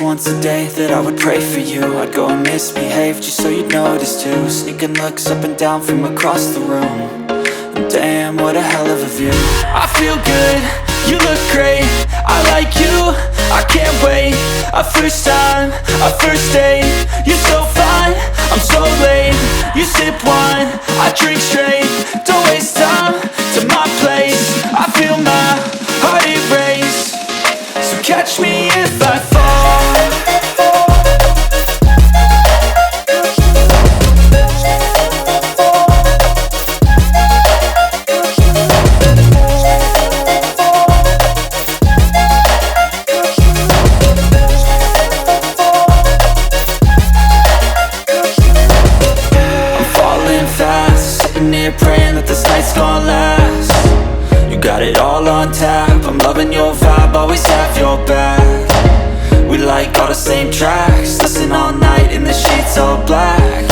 once a day that I would pray for you. I'd go and misbehave just so you'd notice too. Sneaking looks up and down from across the room. And damn, what a hell of a view. I feel good, you look great, I like you, I can't wait. A first time, a first date, you're so fine, I'm so late. You sip wine, I drink straight, don't waste time to my place. I feel my heart erase, so catch me if I fall. Praying that this night's gonna last. You got it all on tap, I'm loving your vibe, always have your back. We like all the same tracks, listen all night in the sheets all black.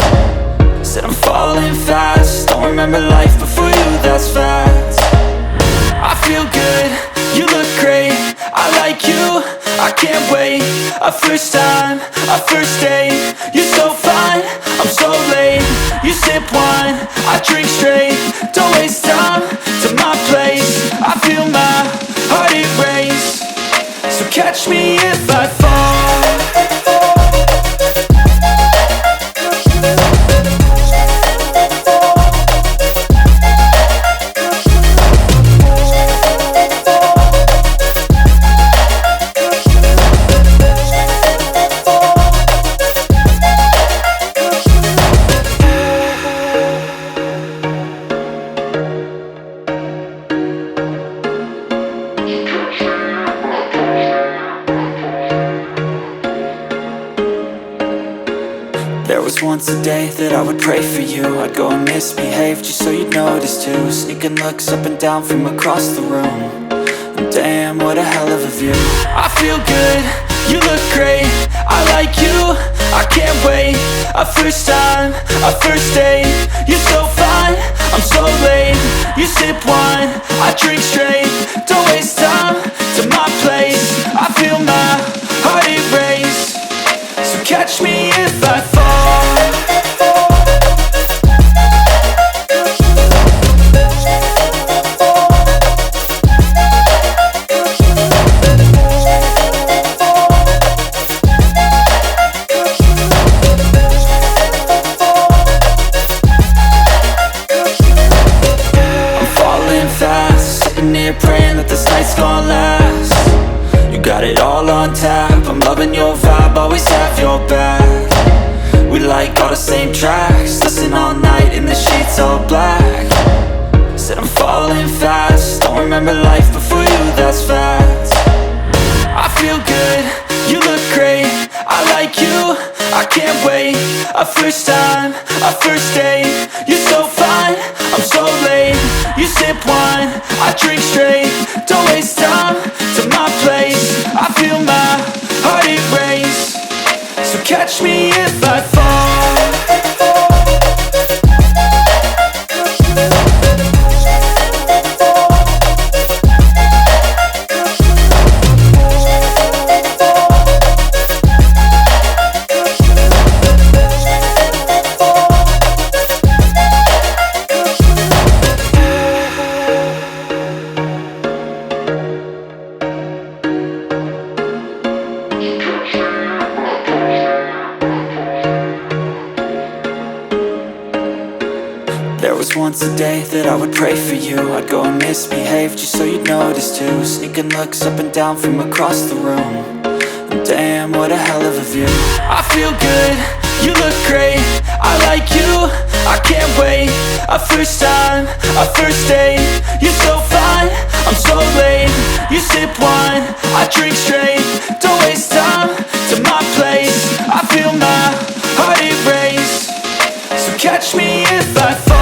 Said I'm falling fast, don't remember life before you, that's fact. I feel good, you look great, I like you, I can't wait. A first time, a first date, you're so fine, I'm so late. You sip wine, I drink straight, don't waste time to my place. I feel my heart erase, so catch me if I fall. There was once a day that I would pray for you. I'd go and misbehave just so you'd notice too. Sneaking looks up and down from across the room. And damn, what a hell of a view. I feel good, you look great, I like you, I can't wait. A first time, a first date, you're so fine, I'm so late. You sip wine, I drink straight, don't waste time to my place. I feel my heart erase, so catch me if I fall. Praying that this night's gonna last. You got it all on tap, I'm loving your vibe, always have your back. We like all the same tracks, listen all night in the sheets all black. Said I'm falling fast, don't remember life before you, that's fact. I feel good, you look great, I like you, I can't wait. A first time, a first date, you're so fine, I'm so late. You sip wine, I drink straight, don't waste time to my place. I feel my heart erase, so catch me if I fall. There was once a day that I would pray for you. I'd go and misbehave just so you'd notice too. Sneaking looks up and down from across the room. And damn, what a hell of a view. I feel good, you look great, I like you, I can't wait. A first time, a first date, you're so fine, I'm so late. You sip wine, I drink straight, don't waste time to my place. I feel my heart erase, so catch me if I fall.